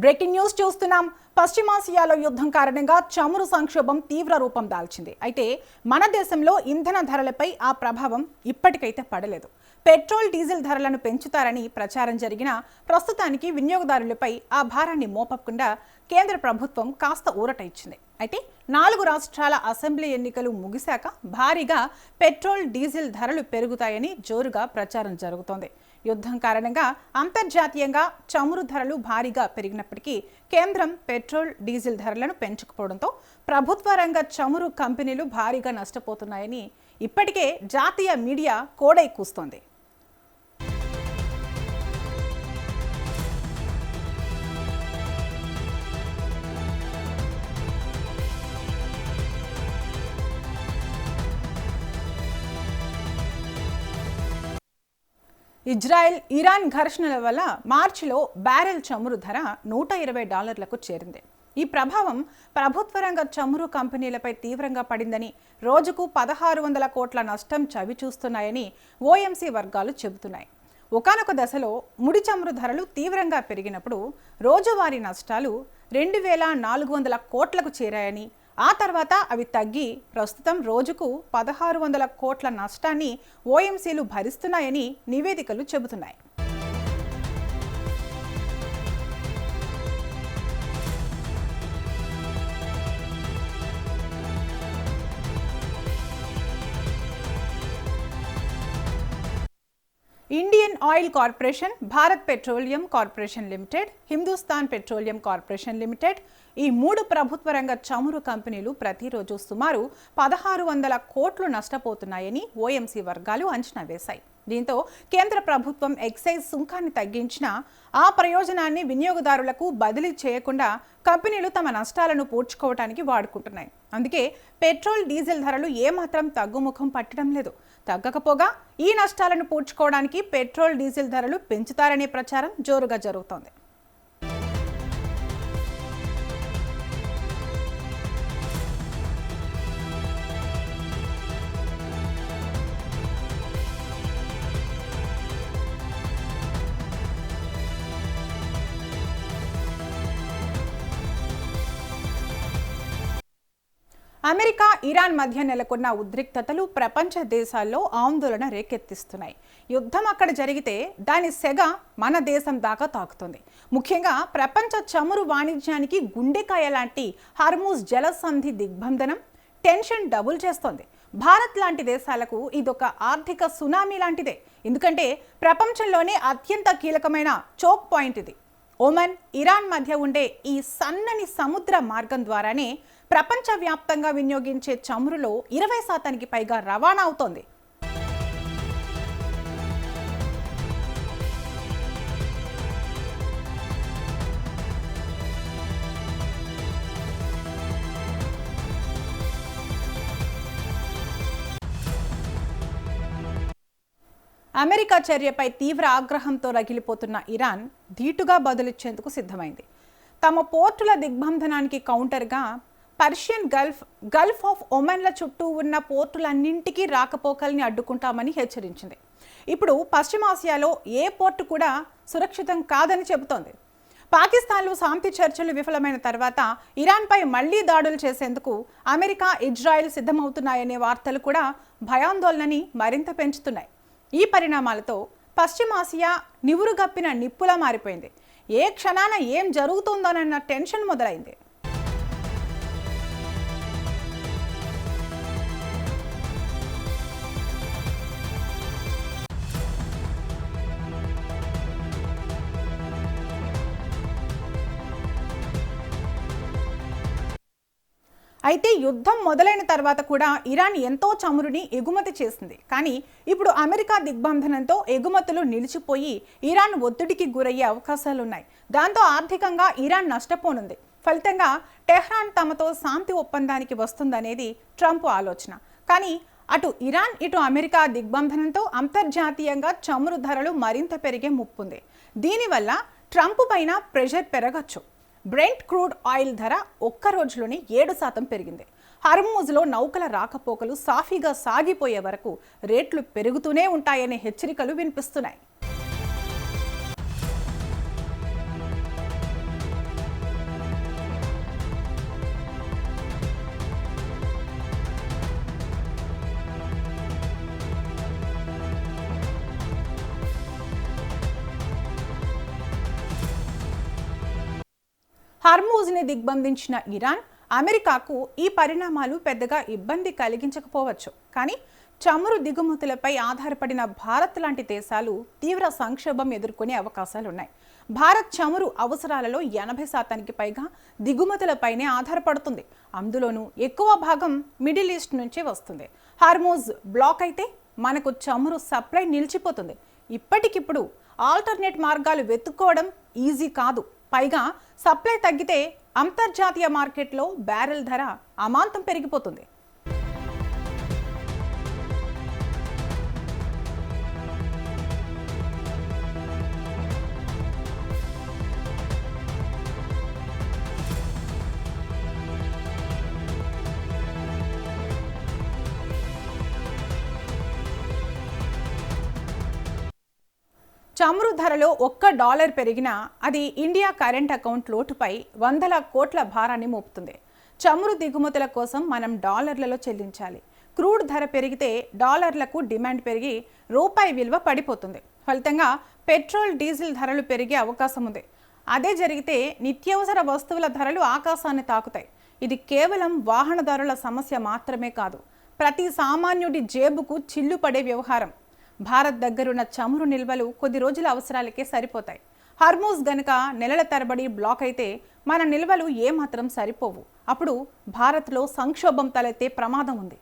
Breaking news చూస్తున్నాం. పశ్చిమాసియాలో యుద్ధం కారణంగా చమురు సంక్షోభం తీవ్ర రూపం దాల్చింది. అయితే మన దేశంలో ఇంధన ధరలపై ఆ ప్రభావం ఇప్పటికైతే పడలేదు. పెట్రోల్, డీజిల్ ధరలను పెంచుతారని ప్రచారం జరిగినా ప్రస్తుతానికి వినియోగదారులపై ఆ భారాన్ని మోపకుండా కేంద్ర ప్రభుత్వం కాస్త ఊరట ఇచ్చింది. అయితే 4 రాష్ట్రాల అసెంబ్లీ ఎన్నికలు ముగిశాక భారీగా పెట్రోల్, డీజిల్ ధరలు పెరుగుతాయని జోరుగా ప్రచారం జరుగుతోంది. యుద్ధం కారణంగా అంతర్జాతీయంగా చమురు ధరలు భారీగా పెరిగినప్పటికీ కేంద్రం పెట్రోల్, డీజిల్ ధరలను పెంచకపోవడంతో ప్రభుత్వ రంగ చమురు కంపెనీలు భారీగా నష్టపోతున్నాయని ఇప్పటికే జాతీయ మీడియా కోడై కూస్తోంది. ఇజ్రాయెల్, ఇరాన్ ఘర్షణల వల్ల మార్చిలో బ్యారెల్ చమురు ధర $120లకు చేరింది. ఈ ప్రభావం ప్రభుత్వ రంగ చమురు కంపెనీలపై తీవ్రంగా పడిందని, రోజుకు 1600 కోట్ల నష్టం చవిచూస్తున్నాయని ఓఎంసీ వర్గాలు చెబుతున్నాయి. ఒకానొక దశలో ముడి చమురు ధరలు తీవ్రంగా పెరిగినప్పుడు రోజువారీ నష్టాలు 2400 కోట్లకు చేరాయని, ఆ తర్వాత అవి తగ్గి ప్రస్తుతం రోజుకు 1600 కోట్ల నష్టాన్ని ఓఎంసీలు భరిస్తున్నాయని నివేదికలు చెబుతున్నాయి. Indian oil corporation, Bharat petroleum corporation limited, Hindustan petroleum corporation limited ఈ 3 ప్రభుత్వ రంగ చమురు కంపెనీలు ప్రతిరోజు సుమారు 1600 కోట్లు నష్టపోతున్నాయని ఓఎంసీ వర్గాలు అంచనా వేశాయి. దీంతో కేంద్ర ప్రభుత్వం ఎక్సైజ్ సుంకాన్ని తగ్గించినా ఆ ప్రయోజనాన్ని వినియోగదారులకు బదిలీ చేయకుండా కంపెనీలు తమ నష్టాలను పూడ్చుకోవడానికి వాడుకుంటున్నాయి. అందుకే పెట్రోల్, డీజిల్ ధరలు ఏమాత్రం తగ్గుముఖం పట్టడం లేదు. తగ్గకపోగా ఈ నష్టాలను పూడ్చుకోవడానికి పెట్రోల్, డీజిల్ ధరలు పెంచుతారనే ప్రచారం జోరుగా జరుగుతోంది. అమెరికా, ఇరాన్ మధ్య నెలకొన్న ఉద్రిక్తతలు ప్రపంచ దేశాల్లో ఆందోళన రేకెత్తిస్తున్నాయి. యుద్ధం అక్కడ జరిగితే దాని సెగ మన దేశం దాకా తాకుతుంది. ముఖ్యంగా ప్రపంచ చమురు వాణిజ్యానికి గుండెకాయ లాంటి హార్మూజ్ జలసంధి దిగ్బంధనం టెన్షన్ డబుల్ చేస్తోంది. భారత్ లాంటి దేశాలకు ఇదొక ఆర్థిక సునామీ లాంటిదే. ఎందుకంటే ప్రపంచంలోనే అత్యంత కీలకమైన చోక్ పాయింట్ ఇది. ఒమన్, ఇరాన్ మధ్య ఉండే ఈ సన్నని సముద్ర మార్గం ద్వారానే ప్రపంచవ్యాప్తంగా వినియోగించే చమురులో 20% పైగా రవాణా అవుతోంది. అమెరికా చర్యపై తీవ్ర ఆగ్రహంతో రగిలిపోతున్న ఇరాన్ ధీటుగా బదులిచ్చేందుకు సిద్ధమైంది. తమ పోర్టుల దిగ్బంధనానికి కౌంటర్గా పర్షియన్ గల్ఫ్ ఆఫ్ ఒమన్ల చుట్టూ ఉన్న పోర్టులన్నింటికీ రాకపోకల్ని అడ్డుకుంటామని హెచ్చరించింది. ఇప్పుడు పశ్చిమాసియాలో ఏ పోర్టు కూడా సురక్షితం కాదని చెబుతోంది. పాకిస్తాన్లో శాంతి చర్చలు విఫలమైన తర్వాత ఇరాన్పై మళ్లీ దాడులు చేసేందుకు అమెరికా, ఇజ్రాయెల్ సిద్ధమవుతున్నాయనే వార్తలు కూడా భయాందోళనని మరింత పెంచుతున్నాయి. ఈ పరిణామాలతో పశ్చిమాసియా నివురుగప్పిన నిప్పులా మారిపోయింది. ఏ క్షణాన ఏం జరుగుతుందోనన్న టెన్షన్ మొదలైంది. అయితే యుద్ధం మొదలైన తర్వాత కూడా ఇరాన్ ఎంతో చమురుని ఎగుమతి చేసింది. కానీ ఇప్పుడు అమెరికా దిగ్బంధనంతో ఎగుమతులు నిలిచిపోయి ఇరాన్ ఒత్తిడికి గురయ్యే అవకాశాలున్నాయి. దాంతో ఆర్థికంగా ఇరాన్ నష్టపోనుంది. ఫలితంగా టెహ్రాన్ తమతో శాంతి ఒప్పందానికి వస్తుందనేది ట్రంప్ ఆలోచన. కానీ అటు ఇరాన్, ఇటు అమెరికా దిగ్బంధనంతో అంతర్జాతీయంగా చమురు ధరలు మరింత పెరిగే ముప్పుంది. దీనివల్ల ట్రంప్ పైన ప్రెషర్ పెరగచ్చు. బ్రెంట్ క్రూడ్ ఆయిల్ ధర ఒక్క రోజులోనే 7% పెరిగింది. హర్మూజ్లో నౌకల రాకపోకలు సాఫీగా సాగిపోయే వరకు రేట్లు పెరుగుతూనే ఉంటాయనే హెచ్చరికలు వినిపిస్తున్నాయి. హర్మూజ్ని దిగ్బంధించిన ఇరాన్, అమెరికాకు ఈ పరిణామాలు పెద్దగా ఇబ్బంది కలిగించకపోవచ్చు. కానీ చమురు దిగుమతులపై ఆధారపడిన భారత్ లాంటి దేశాలు తీవ్ర సంక్షోభం ఎదుర్కొనే అవకాశాలున్నాయి. భారత్ చమురు అవసరాలలో 80% పైగా దిగుమతులపైనే ఆధారపడుతుంది. అందులోనూ ఎక్కువ భాగం మిడిల్ ఈస్ట్ నుంచి వస్తుంది. హర్మూజ్ బ్లాక్ అయితే మనకు చమురు సప్లై నిలిచిపోతుంది. ఇప్పటికిప్పుడు ఆల్టర్నేట్ మార్గాలు వెతుక్కోవడం ఈజీ కాదు. పైగా సప్లై తగ్గితే అంతర్జాతీయ మార్కెట్లో బ్యారెల్ ధర అమాంతం పెరిగిపోతుంది. చమురు ధరలో $1 పెరిగినా అది ఇండియా కరెంట్ అకౌంట్ లోటుపై వందల కోట్ల భారాన్ని మోపుతుంది. చమురు దిగుమతుల కోసం మనం డాలర్లలో చెల్లించాలి. క్రూడ్ ధర పెరిగితే డాలర్లకు డిమాండ్ పెరిగి రూపాయి విలువ పడిపోతుంది. ఫలితంగా పెట్రోల్, డీజిల్ ధరలు పెరిగే అవకాశం ఉంది. అదే జరిగితే నిత్యావసర వస్తువుల ధరలు ఆకాశాన్ని తాకుతాయి. ఇది కేవలం వాహనదారుల సమస్య మాత్రమే కాదు, ప్రతి సామాన్యుడి జేబుకు చిల్లు పడే వ్యవహారం. భారత్ దగ్గరున్న చమురు నిల్వలు కొద్ది రోజుల అవసరాలకే సరిపోతాయి. హర్మూజ్ గనుక నెలల తరబడి బ్లాక్ అయితే మన నిల్వలు ఏమాత్రం సరిపోవు. అప్పుడు భారత్లో సంక్షోభం తలెత్తే ప్రమాదం ఉంది.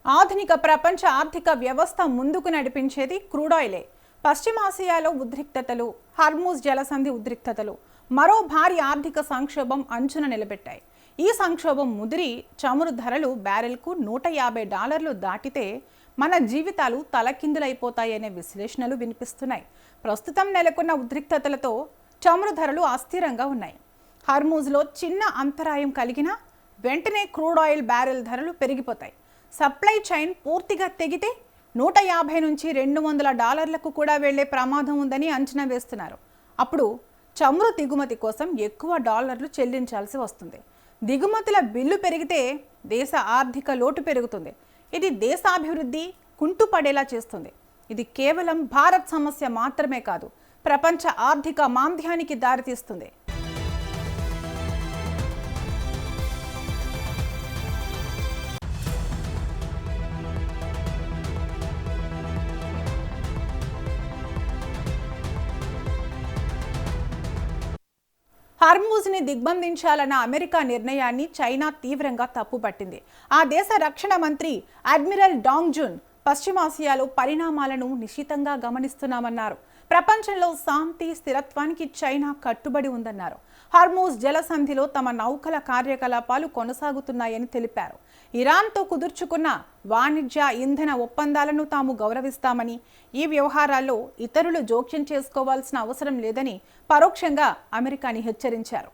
ఆధునిక ప్రపంచ ఆర్థిక వ్యవస్థ ముందుకు నడిపించేది క్రూడ్ ఆయిలే. పశ్చిమాసియాలో ఉద్రిక్తతలు, హర్మూజ్ జలసంధి ఉద్రిక్తతలు మరో భారీ ఆర్థిక సంక్షోభం అంచున నిలబెట్టాయి. ఈ సంక్షోభం ముదిరి చమురు ధరలు బ్యారెల్కు $150 దాటితే మన జీవితాలు తలకిందులైపోతాయనే విశ్లేషణలు వినిపిస్తున్నాయి. ప్రస్తుతం నెలకొన్న ఉద్రిక్తతలతో చమురు ధరలు అస్థిరంగా ఉన్నాయి. హర్మూజ్లో చిన్న అంతరాయం కలిగినా వెంటనే క్రూడ్ ఆయిల్ బ్యారెల్ ధరలు పెరిగిపోతాయి. సప్లై చైన్ పూర్తిగా తెగితే $150 నుంచి $200 కూడా వెళ్లే ప్రమాదం ఉందని అంచనా వేస్తున్నారు. అప్పుడు చమురు దిగుమతి కోసం ఎక్కువ డాలర్లు చెల్లించాల్సి వస్తుంది. దిగుమతుల బిల్లు పెరిగితే దేశ ఆర్థిక లోటు పెరుగుతుంది. ఇది దేశాభివృద్ధి కుంటుపడేలా చేస్తుంది. ఇది కేవలం భారత్ సమస్య మాత్రమే కాదు, ప్రపంచ ఆర్థిక మాంద్యానికి దారితీస్తుంది. హర్మూజ్ని దిగ్బంధించాలన్న అమెరికా నిర్ణయాన్ని చైనా తీవ్రంగా తప్పుపట్టింది. ఆ దేశ రక్షణ మంత్రి అడ్మిరల్ డాంగ్ జున్ పశ్చిమాసియాలో పరిణామాలను నిశితంగా గమనిస్తున్నామన్నారు. ప్రపంచంలో శాంతి, స్థిరత్వానికి చైనా కట్టుబడి ఉందన్నారు. హర్మూజ్ జలసంధిలో తమ నౌకల కార్యకలాపాలు కొనసాగుతున్నాయని తెలిపారు. ఇరాన్తో కుదుర్చుకున్న వాణిజ్య, ఇంధన ఒప్పందాలను తాము గౌరవిస్తామని, ఈ వ్యవహారాల్లో ఇతరులు జోక్యం చేసుకోవాల్సిన అవసరం లేదని పరోక్షంగా అమెరికాని హెచ్చరించారు.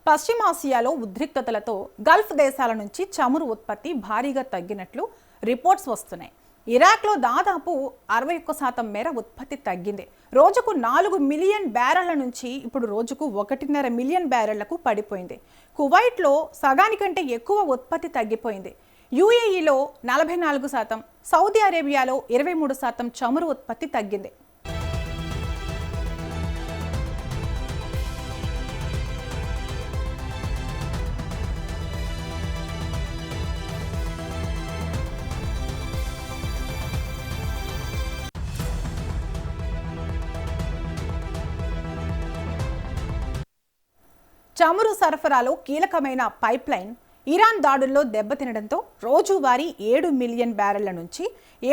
పశ్చిమాసియాలో ఉద్రిక్తతలతో గల్ఫ్ దేశాల నుంచి చమురు ఉత్పత్తి భారీగా తగ్గినట్లు రిపోర్ట్స్ వస్తున్నాయి. ఇరాక్లో దాదాపు 61% మేర ఉత్పత్తి తగ్గింది. రోజుకు 4 మిలియన్ బ్యారెళ్ల నుంచి ఇప్పుడు రోజుకు 1.5 మిలియన్ బ్యారెళ్లకు పడిపోయింది. కువైట్లో సగానికంటే ఎక్కువ ఉత్పత్తి తగ్గిపోయింది. యూఏఈలో 44%, సౌదీ అరేబియాలో 23% చమురు ఉత్పత్తి తగ్గింది. చమురు సరఫరాలో కీలకమైన పైప్లైన్ ఇరాన్ దాడుల్లో దెబ్బతినడంతో రోజువారీ 7 మిలియన్ బ్యారెళ్ల నుంచి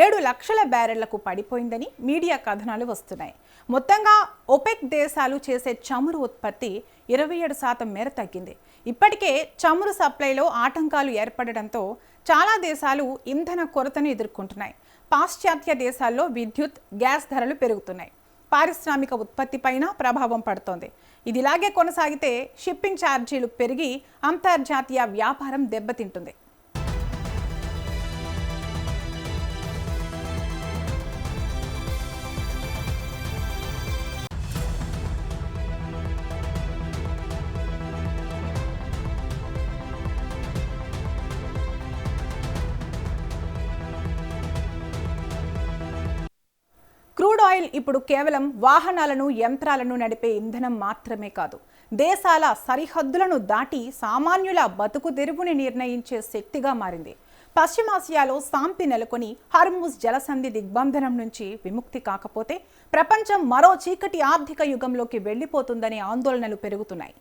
7 లక్షల బ్యారెళ్లకు పడిపోయిందని మీడియా కథనాలు వస్తున్నాయి. మొత్తంగా ఒపెక్ దేశాలు చేసే చమురు ఉత్పత్తి 27% మేర తగ్గింది. ఇప్పటికే చమురు సప్లైలో ఆటంకాలు ఏర్పడడంతో చాలా దేశాలు ఇంధన కొరతను ఎదుర్కొంటున్నాయి. పాశ్చాత్య దేశాల్లో విద్యుత్, గ్యాస్ ధరలు పెరుగుతున్నాయి. పారిశ్రామిక ఉత్పత్తిపైన ప్రభావం పడుతోంది. ఇది ఇలాగే కొనసాగితే షిప్పింగ్ ఛార్జీలు పెరిగి అంతర్జాతీయ వ్యాపారం దెబ్బతింటుంది. క్రూడ్ ఆయిల్ ఇప్పుడు కేవలం వాహనాలను, యంత్రాలను నడిపే ఇంధనం మాత్రమే కాదు, దేశాల సరిహద్దులను దాటి సామాన్యుల బతుకు తెరువుని నిర్ణయించే శక్తిగా మారింది. పశ్చిమాసియాలో శాంతి నెలకొని హర్ముజ్ జలసంధి దిగ్బంధనం నుంచి విముక్తి కాకపోతే ప్రపంచం మరో చీకటి ఆర్థిక యుగంలోకి వెళ్లిపోతుందనే ఆందోళనలు పెరుగుతున్నాయి.